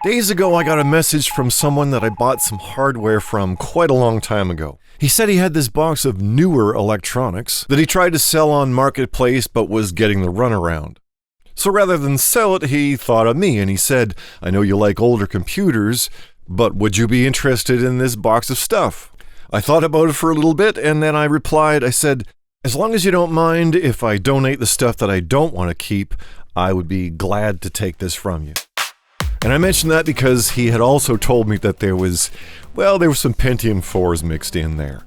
Days ago, I got a message from someone that I bought some hardware from quite a long time ago. He said he had this box of newer electronics that he tried to sell on Marketplace but was getting the runaround. So rather than sell it, he thought of me and he said, "I know you like older computers, but would you be interested in this box of stuff?" I thought about it for a little bit and then I replied, I said, "As long as you don't mind if I donate the stuff that I don't want to keep, I would be glad to take this from you." And I mentioned that because he had also told me that there were some Pentium 4s mixed in there.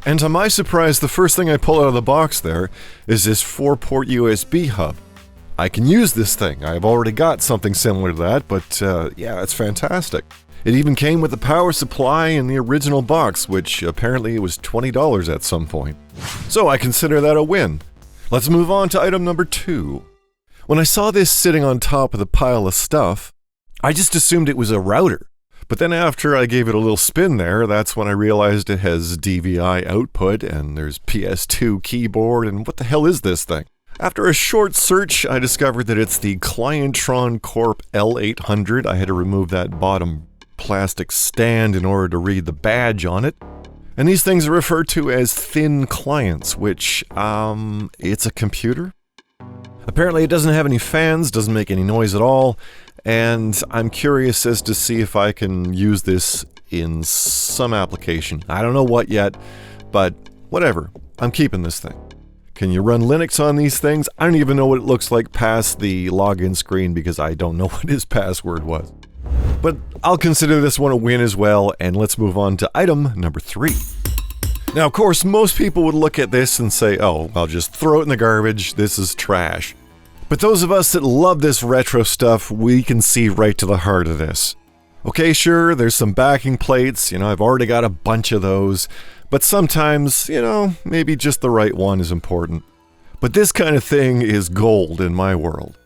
And to my surprise, the first thing I pull out of the box there is this 4-port USB hub. I can use this thing. I've already got something similar to that, but yeah, it's fantastic. It even came with the power supply in the original box, which apparently it was $20 at some point. So I consider that a win. Let's move on to item number 2. When I saw this sitting on top of the pile of stuff, I just assumed it was a router. But then after I gave it a little spin there, that's when I realized it has DVI output and there's PS2 keyboard, and what the hell is this thing? After a short search, I discovered that it's the Clientron Corp L800. I had to remove that bottom plastic stand in order to read the badge on it. And these things are referred to as thin clients, which, it's a computer? Apparently it doesn't have any fans, doesn't make any noise at all, and I'm curious as to see if I can use this in some application. I don't know what yet, but whatever. I'm keeping this thing. Can you run Linux on these things? I don't even know what it looks like past the login screen because I don't know what his password was. But I'll consider this one a win as well, and let's move on to item number 3. Now, of course, most people would look at this and say, "Oh, I'll just throw it in the garbage, this is trash." But those of us that love this retro stuff, we can see right to the heart of this. Okay, sure, there's some backing plates, I've already got a bunch of those, but sometimes, maybe just the right one is important. But this kind of thing is gold in my world.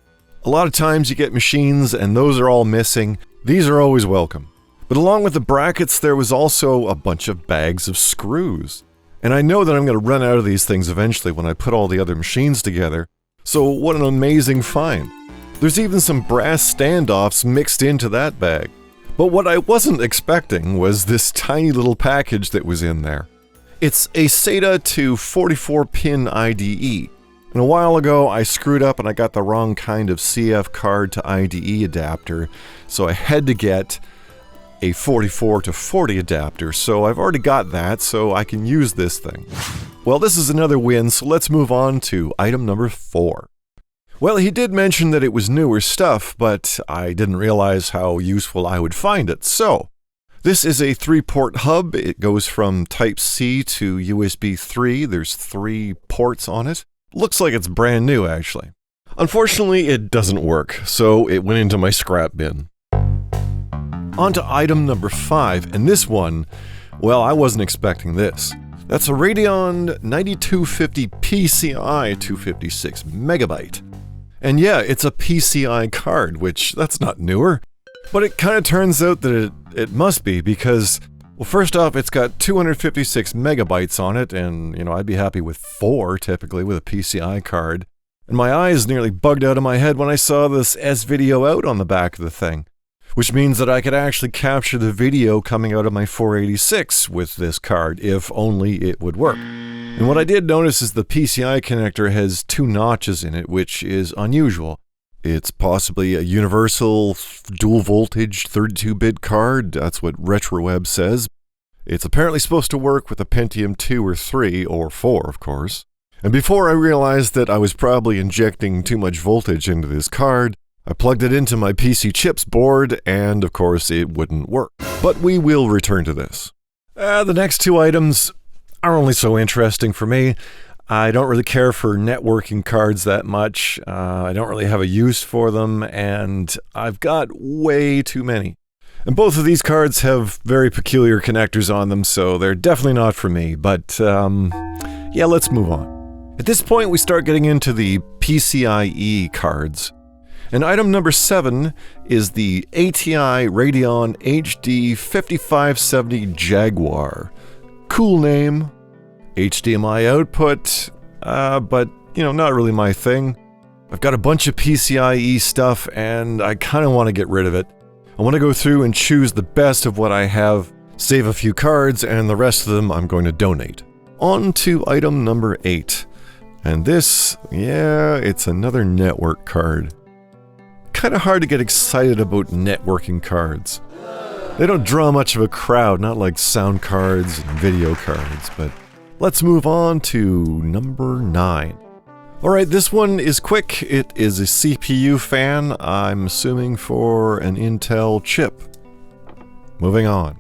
A lot of times you get machines and those are all missing. These are always welcome. But along with the brackets, there was also a bunch of bags of screws. And I know that I'm going to run out of these things eventually when I put all the other machines together. So what an amazing find. There's even some brass standoffs mixed into that bag. But what I wasn't expecting was this tiny little package that was in there. It's a SATA to 44-pin IDE. And a while ago, I screwed up and I got the wrong kind of CF card to IDE adapter, so I had to get a 44 to 40 adapter, so I've already got that, so I can use this thing. Well, this is another win, so let's move on to item number 4. Well, he did mention that it was newer stuff, but I didn't realize how useful I would find it, so this is a 3-port hub. It goes from Type-C to USB 3. There's 3 ports on it. Looks like it's brand new, actually. Unfortunately, it doesn't work, so it went into my scrap bin. On to item number 5, and this one, well, I wasn't expecting this. That's a Radeon 9250 PCI 256 megabyte. And yeah, it's a PCI card, which that's not newer. But it kind of turns out that it must be because, well, first off, it's got 256 megabytes on it, and, I'd be happy with 4 typically with a PCI card. And my eyes nearly bugged out of my head when I saw this S-Video out on the back of the thing. Which means that I could actually capture the video coming out of my 486 with this card, if only it would work. And what I did notice is the PCI connector has 2 notches in it, which is unusual. It's possibly a universal dual voltage 32-bit card, that's what RetroWeb says. It's apparently supposed to work with a Pentium 2 or 3, or 4 of course. And before I realized that I was probably injecting too much voltage into this card, I plugged it into my PC chips board, and of course it wouldn't work. But we will return to this. The next 2 items are only so interesting for me. I don't really care for networking cards that much. I don't really have a use for them, and I've got way too many. And both of these cards have very peculiar connectors on them, so they're definitely not for me. But, yeah, let's move on. At this point, we start getting into the PCIe cards. And item number 7 is the ATI Radeon HD 5570 Jaguar. Cool name, HDMI output, but, not really my thing. I've got a bunch of PCIe stuff and I kind of want to get rid of it. I want to go through and choose the best of what I have, save a few cards, and the rest of them I'm going to donate. On to item number 8. And this, yeah, it's another network card. Kind of hard to get excited about networking cards. They don't draw much of a crowd, not like sound cards and video cards, but let's move on to number 9. Alright, this one is quick. It is a CPU fan, I'm assuming for an Intel chip. Moving on.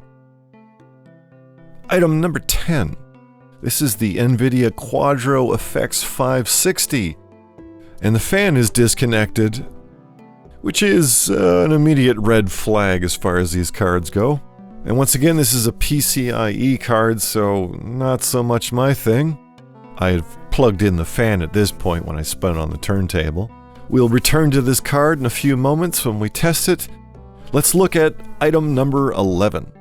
Item number 10. This is the NVIDIA Quadro FX 560, and the fan is disconnected, which is an immediate red flag as far as these cards go. And once again, this is a PCIe card, so not so much my thing. I have plugged in the fan at this point when I spun it on the turntable. We'll return to this card in a few moments when we test it. Let's look at item number 11.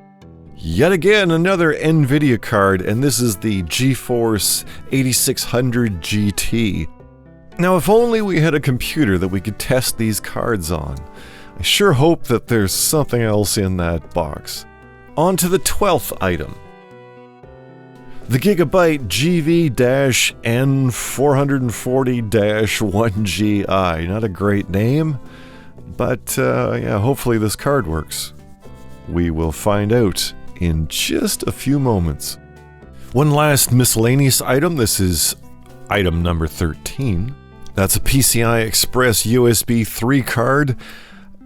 Yet again, another NVIDIA card, and this is the GeForce 8600 GT. Now, if only we had a computer that we could test these cards on. I sure hope that there's something else in that box. On to the 12th item. The Gigabyte GV-N440-1GI. Not a great name, but yeah, hopefully this card works. We will find out in just a few moments. One last miscellaneous item. This is item number 13. That's a PCI Express USB 3 card,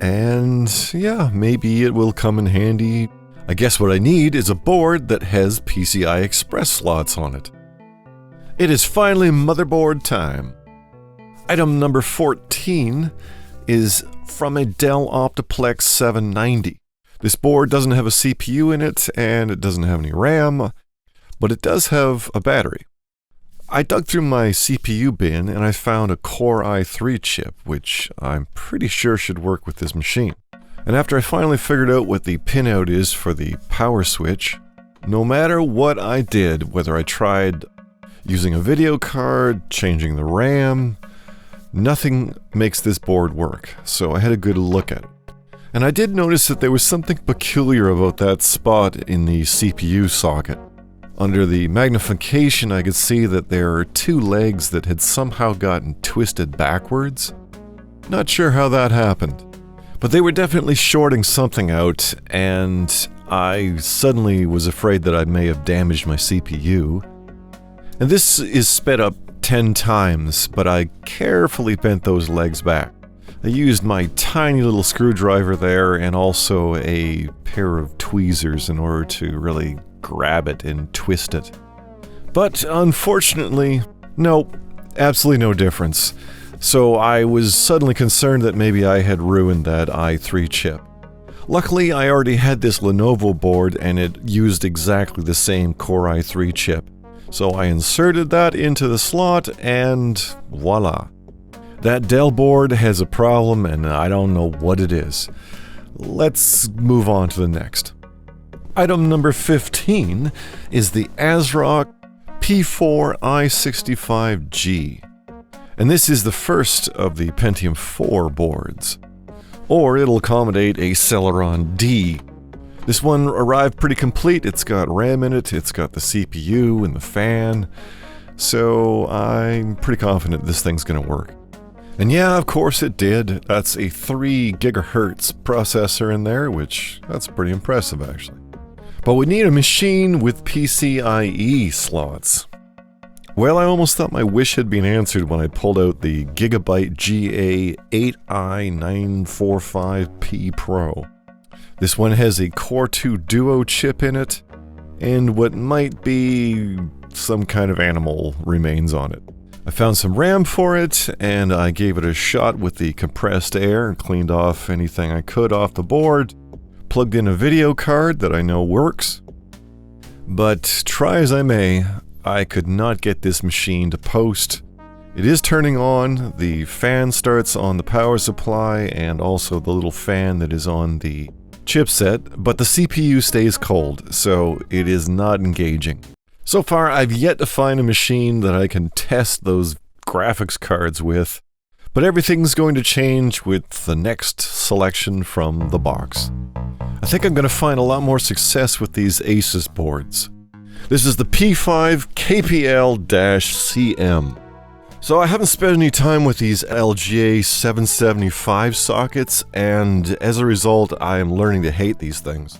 and yeah, maybe it will come in handy. I guess what I need is a board that has PCI Express slots on it. It is finally motherboard time. Item number 14 is from a Dell Optiplex 790. This board doesn't have a CPU in it, and it doesn't have any RAM, but it does have a battery. I dug through my CPU bin and I found a Core i3 chip, which I'm pretty sure should work with this machine. And after I finally figured out what the pinout is for the power switch, no matter what I did, whether I tried using a video card, changing the RAM, nothing makes this board work, so I had a good look at it. And I did notice that there was something peculiar about that spot in the CPU socket. Under the magnification, I could see that there are 2 legs that had somehow gotten twisted backwards. Not sure how that happened, but they were definitely shorting something out, and I suddenly was afraid that I may have damaged my CPU. And this is sped up 10 times, but I carefully bent those legs back. I used my tiny little screwdriver there and also a pair of tweezers in order to really grab it and twist it. But unfortunately, nope, absolutely no difference. So I was suddenly concerned that maybe I had ruined that i3 chip. Luckily, I already had this Lenovo board and it used exactly the same Core i3 chip. So I inserted that into the slot and voila. That Dell board has a problem and I don't know what it is. Let's move on to the next. Item number 15 is the ASRock P4 i65G. And this is the first of the Pentium 4 boards. Or it'll accommodate a Celeron D. This one arrived pretty complete. It's got RAM in it, it's got the CPU and the fan. So I'm pretty confident this thing's gonna work. And yeah, of course it did. That's a 3 gigahertz processor in there, which that's pretty impressive actually. But we need a machine with PCIe slots. Well, I almost thought my wish had been answered when I pulled out the Gigabyte GA8i945P Pro. This one has a Core 2 Duo chip in it, and what might be some kind of animal remains on it. I found some RAM for it, and I gave it a shot with the compressed air and cleaned off anything I could off the board, plugged in a video card that I know works. But try as I may, I could not get this machine to post. It is turning on, the fan starts on the power supply and also the little fan that is on the chipset, but the CPU stays cold, so it is not engaging. So far, I've yet to find a machine that I can test those graphics cards with, But everything's going to change with the next selection from the box. I think I'm going to find a lot more success with these Asus boards. This is the P5 KPL-CM. So I haven't spent any time with these LGA 775 sockets, and as a result, I am learning to hate these things.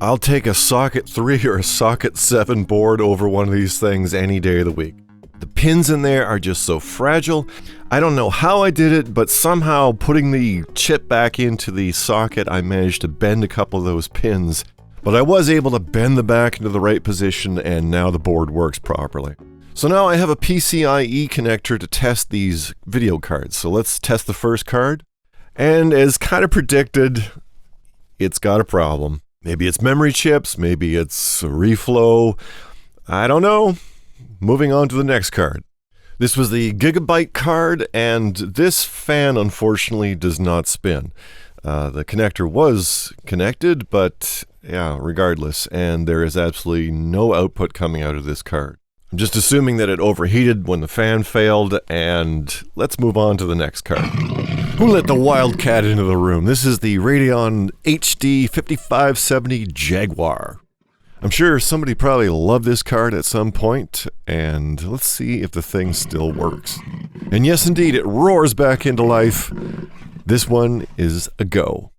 I'll take a socket 3 or a socket 7 board over one of these things any day of the week. The pins in there are just so fragile. I don't know how I did it, but somehow putting the chip back into the socket, I managed to bend a couple of those pins. But I was able to bend the back into the right position, and now the board works properly. So now I have a PCIe connector to test these video cards. So let's test the first card. And as kind of predicted, it's got a problem. Maybe it's memory chips, maybe it's reflow. I don't know. Moving on to the next card. This was the Gigabyte card, and this fan unfortunately does not spin. The connector was connected, but yeah, regardless, and there is absolutely no output coming out of this card. I'm just assuming that it overheated when the fan failed, and let's move on to the next card. Who let the Wildcat into the room? This is the Radeon HD 5570 Jaguar. I'm sure somebody probably loved this card at some point, and let's see if the thing still works. And yes, indeed, it roars back into life. This one is a go.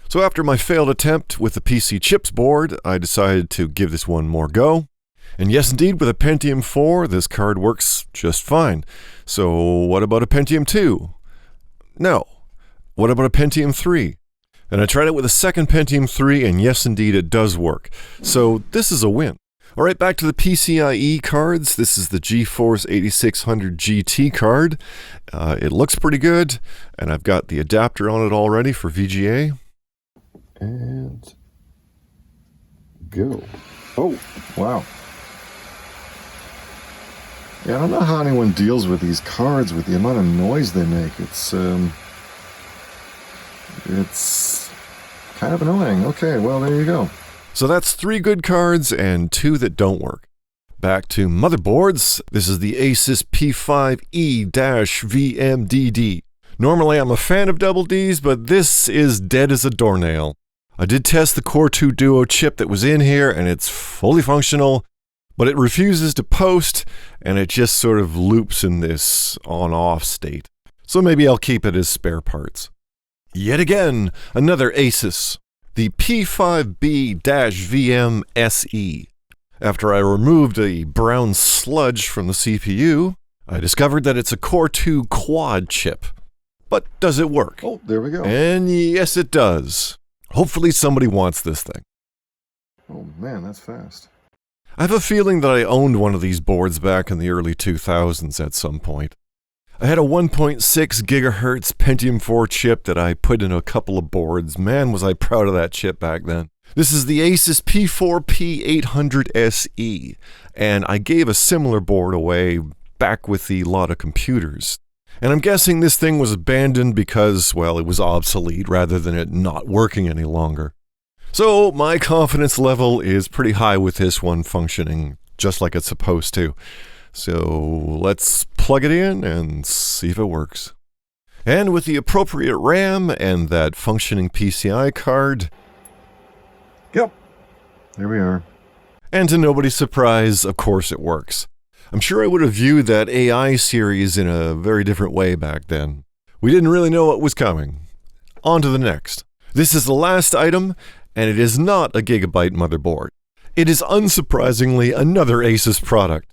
So after my failed attempt with the PC chips board, I decided to give this one more go. And yes, indeed, with a Pentium 4, this card works just fine. So what about a Pentium 2? No. What about a Pentium 3? And I tried it with a second Pentium 3, and yes, indeed, it does work. So this is a win. All right, back to the PCIe cards. This is the GeForce 8600 GT card. It looks pretty good, and I've got the adapter on it already for VGA. And go. Oh, wow. Yeah, I don't know how anyone deals with these cards with the amount of noise they make. It's kind of annoying. Okay, well, there you go. So that's 3 good cards and 2 that don't work. Back to motherboards. This is the Asus P5E-VMDD. Normally I'm a fan of double Ds, but this is dead as a doornail. I did test the Core 2 Duo chip that was in here, and it's fully functional, but it refuses to post, and it just sort of loops in this on-off state. So maybe I'll keep it as spare parts. Yet again, another Asus, the P5B-VM SE. After I removed a brown sludge from the CPU, I discovered that it's a Core 2 quad chip. But does it work? Oh, there we go. And yes, it does. Hopefully somebody wants this thing. Oh man, that's fast. I have a feeling that I owned one of these boards back in the early 2000s at some point. I had a 1.6 gigahertz Pentium 4 chip that I put in a couple of boards. Man, was I proud of that chip back then. This is the Asus P4P800SE, and I gave a similar board away back with the lot of computers. And I'm guessing this thing was abandoned because, well, it was obsolete rather than it not working any longer. So my confidence level is pretty high with this one functioning just like it's supposed to. So let's plug it in and see if it works. And with the appropriate RAM and that functioning PCI card, Yep, there we are. and to nobody's surprise, of course it works. I'm sure I would have viewed that AI series in a very different way back then. We didn't really know what was coming. On to the next. This is the last item, and it is not a Gigabyte motherboard. It is unsurprisingly another Asus product.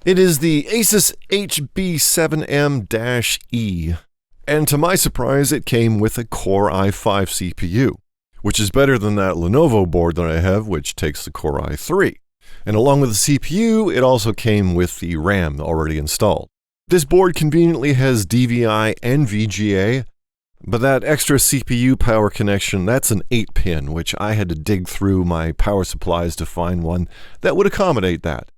It is the Asus HB7M-E, and to my surprise it came with a Core i5 CPU, which is better than that Lenovo board that I have, which takes the Core i3. And along with the CPU, it also came with the RAM already installed. This board conveniently has DVI and VGA, but that extra CPU power connection, that's an 8-pin, which I had to dig through my power supplies to find one that would accommodate that.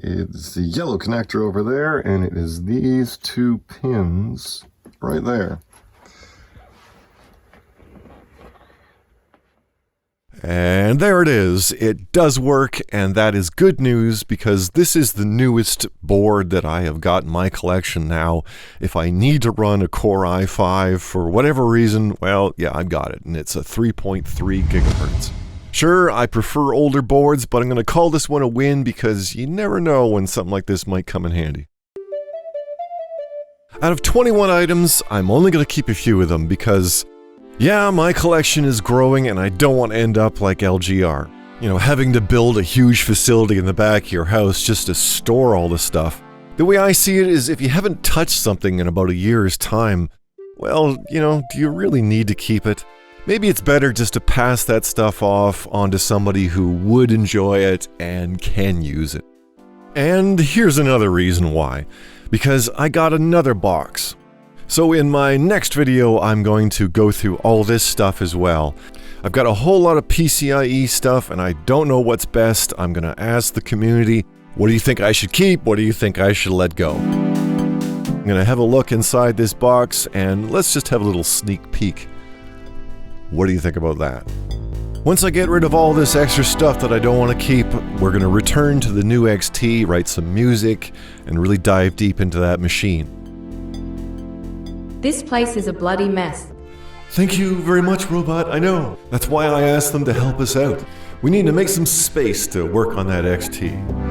It's the yellow connector over there, and it is these 2 pins right there. And And there it is. It does work, and that is good news because this is the newest board that I have got in my collection now. If I need to run a Core i5 for whatever reason, well, yeah, I've got it, and it's a 3.3 gigahertz. Sure, I prefer older boards, but I'm going to call this one a win because you never know when something like this might come in handy. Out of 21 items, I'm only going to keep a few of them because, yeah, my collection is growing and I don't want to end up like LGR. You know, having to build a huge facility in the back of your house just to store all the stuff. The way I see it is if you haven't touched something in about a year's time, well, you know, do you really need to keep it? Maybe it's better just to pass that stuff off onto somebody who would enjoy it and can use it. And here's another reason why. Because I got another box. So in my next video, I'm going to go through all this stuff as well. I've got a whole lot of PCIe stuff and I don't know what's best. I'm going to ask the community, what do you think I should keep? What do you think I should let go? I'm going to have a look inside this box and let's just have a little sneak peek. What do you think about that? Once I get rid of all this extra stuff that I don't want to keep, we're going to return to the new XT, write some music, and really dive deep into that machine. This place is a bloody mess. Thank you very much, Robot. I know. That's why I asked them to help us out. We need to make some space to work on that XT.